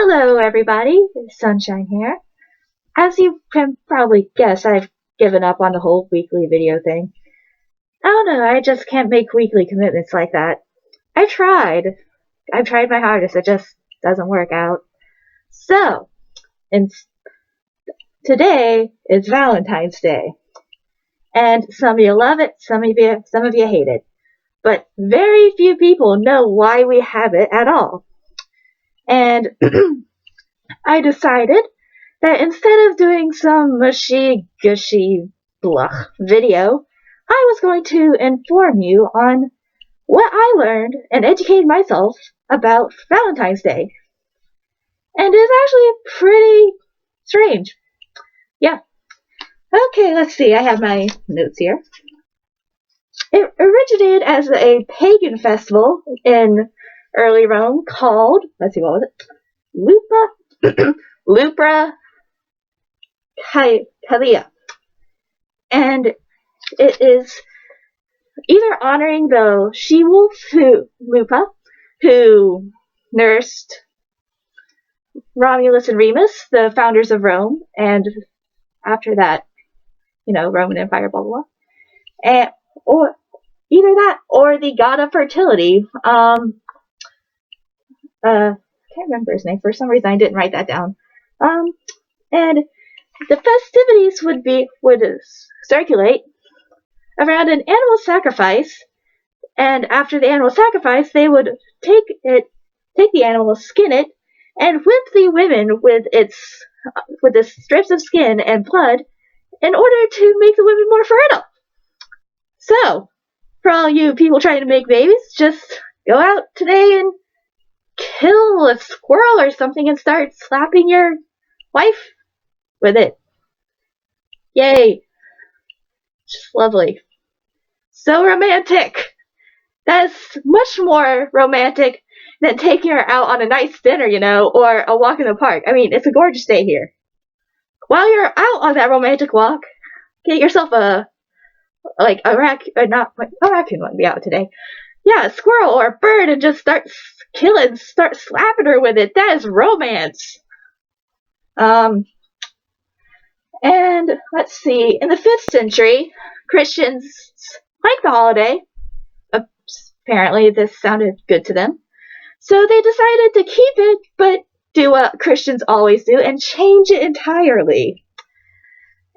Hello everybody, Sunshine here. As you can probably guess, I've given up on the whole weekly video thing. I don't know, I just can't make weekly commitments like that. I've tried my hardest, it just doesn't work out. So, and today is Valentine's Day. And some of you love it, some of you hate it. But very few people know why we have it at all. And I decided that instead of doing some mushy-gushy blah video, I was going to inform you on what I learned and educate myself about Valentine's Day. And it's actually pretty strange. Yeah. Okay, let's see. I have my notes here. It originated as a pagan festival in early Rome called, let's see, what was it? Lupra Calia. And it is either honoring the she-wolf Lupa, who nursed Romulus and Remus, the founders of Rome, and after that, Roman Empire, blah, blah, blah. Or either that, or the god of fertility. I can't remember his name. For some reason, I didn't write that down. And the festivities would circulate around an animal sacrifice, and after the animal sacrifice, they would take the animal, skin it, and whip the women with the strips of skin and blood in order to make the women more fertile. So, for all you people trying to make babies, just go out today and kill a squirrel or something and start slapping your wife with it. Yay. Just lovely. So romantic. That's much more romantic than taking her out on a nice dinner, or a walk in the park. I mean, it's a gorgeous day here. While you're out on that romantic walk, get yourself a raccoon wouldn't be out today. Yeah, a squirrel or a bird, and just start slapping her with it. That is romance. And let's see, in the 5th century, Christians liked the holiday. Apparently, this sounded good to them. So they decided to keep it, but do what Christians always do and change it entirely.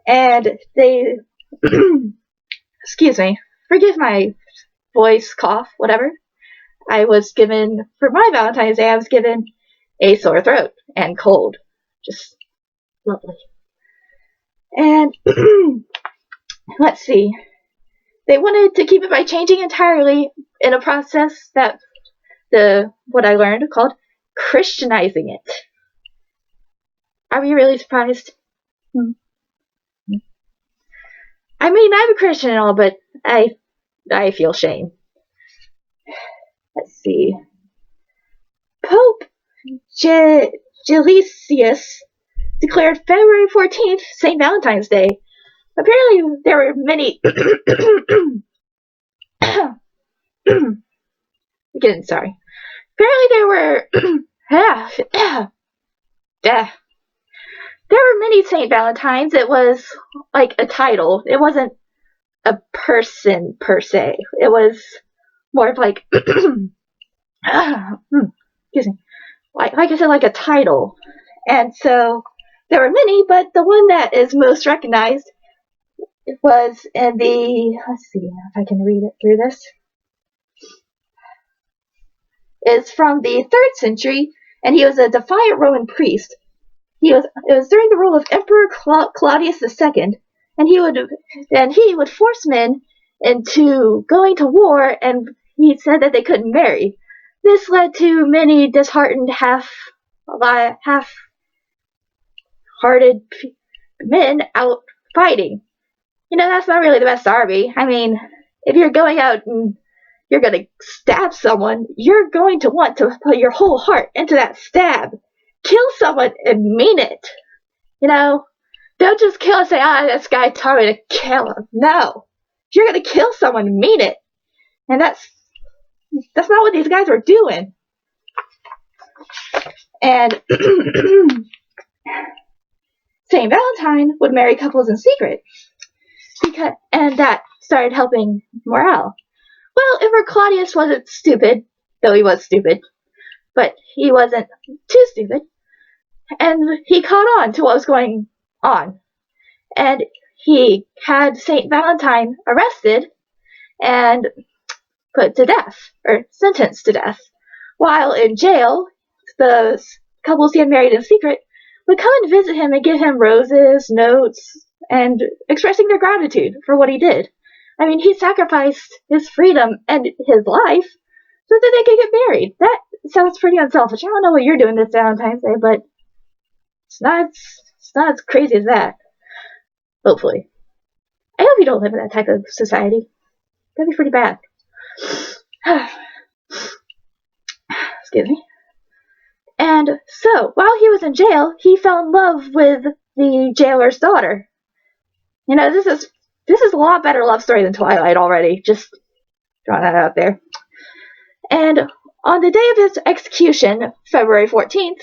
And they, excuse me, forgive my voice, cough, whatever. For my Valentine's Day, I was given a sore throat and cold. Just lovely. And let's see. They wanted to keep it by changing entirely in a process that what I learned called Christianizing it. Are we really surprised? I mean, I'm a Christian and all, but I feel shame. Let's see. Pope Gelasius declared February 14th St. Valentine's Day. Apparently, there were many. Again, sorry. Apparently, there were. There were many St. Valentines. It was like a title. It wasn't a person per se. It was more of like. Excuse me. Like I said, like a title. And so there were many, but the one that is most recognized was in the, let's see if I can read it through this. It's from the 3rd century, and he was a defiant Roman priest. It was during the rule of Emperor Claudius II, and he would force men into going to war, and he said that they couldn't marry. This led to many disheartened, half-hearted men out fighting. That's not really the best army. I mean, if you're going out and you're going to stab someone, you're going to want to put your whole heart into that stab. Kill someone and mean it. Don't just kill and say, this guy told me to kill him. No. If you're going to kill someone, mean it. And that's not what these guys were doing. And St. Valentine would marry couples in secret, and that started helping morale. Well, Emperor Claudius wasn't stupid, though he was stupid, but he wasn't too stupid, and he caught on to what was going on. And he had St. Valentine arrested and put to death, or sentenced to death. While in jail, the couples he had married in secret would come and visit him and give him roses, notes, and expressing their gratitude for what he did. I mean, he sacrificed his freedom and his life so that they could get married. That sounds pretty unselfish. I don't know what you're doing this Valentine's Day, but it's not as crazy as that. Hopefully. I hope you don't live in that type of society. That'd be pretty bad. Excuse me. And so, while he was in jail, he fell in love with the jailer's daughter. You know, this is a lot better love story than Twilight already. Just throwing that out there. And on the day of his execution, February 14th,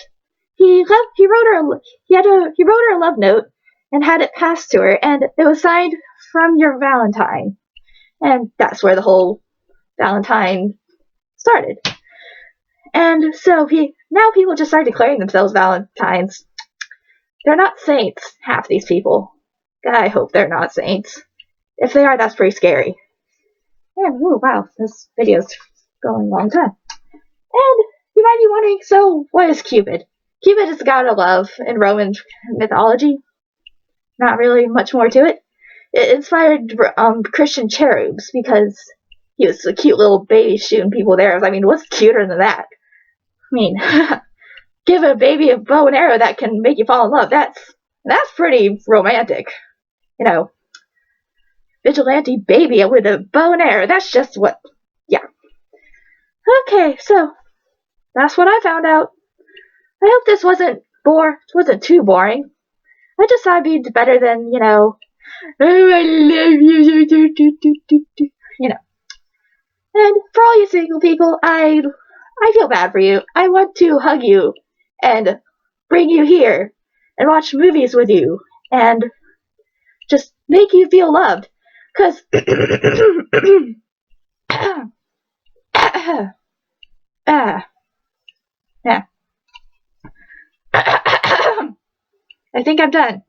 he wrote her a love note and had it passed to her, and it was signed "From Your Valentine." And that's where the whole Valentine started. And so now people just start declaring themselves Valentines. They're not saints, half these people. I hope they're not saints. If they are, that's pretty scary. And, oh wow, this video's going a long time. And you might be wondering, so what is Cupid? Cupid is the god of love in Roman mythology. Not really much more to it. It inspired Christian cherubs because he was a cute little baby shooting people with arrows. I mean, what's cuter than that? I mean, give a baby a bow and arrow that can make you fall in love. That's pretty romantic. You know, vigilante baby with a bow and arrow. That's just what, yeah. Okay, so that's what I found out. I hope this wasn't too boring. I just thought it'd be better than, you know, oh, I love you, you know. And for all you single people, I feel bad for you. I want to hug you and bring you here and watch movies with you and just make you feel loved. Because yeah. I think I'm done.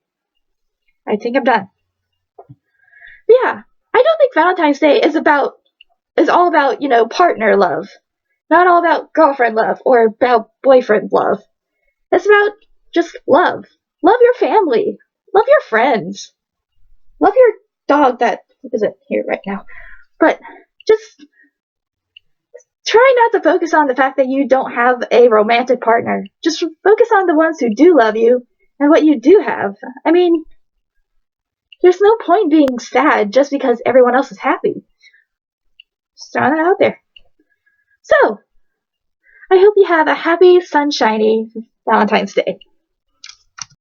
Yeah, I don't think Valentine's Day is all about, you know, partner love. Not all about girlfriend love or about boyfriend love. It's about just love. Love your family. Love your friends. Love your dog that isn't here right now. But just try not to focus on the fact that you don't have a romantic partner. Just focus on the ones who do love you and what you do have. I mean, there's no point being sad just because everyone else is happy. Just throwing that out there. So, I hope you have a happy, sunshiny Valentine's Day.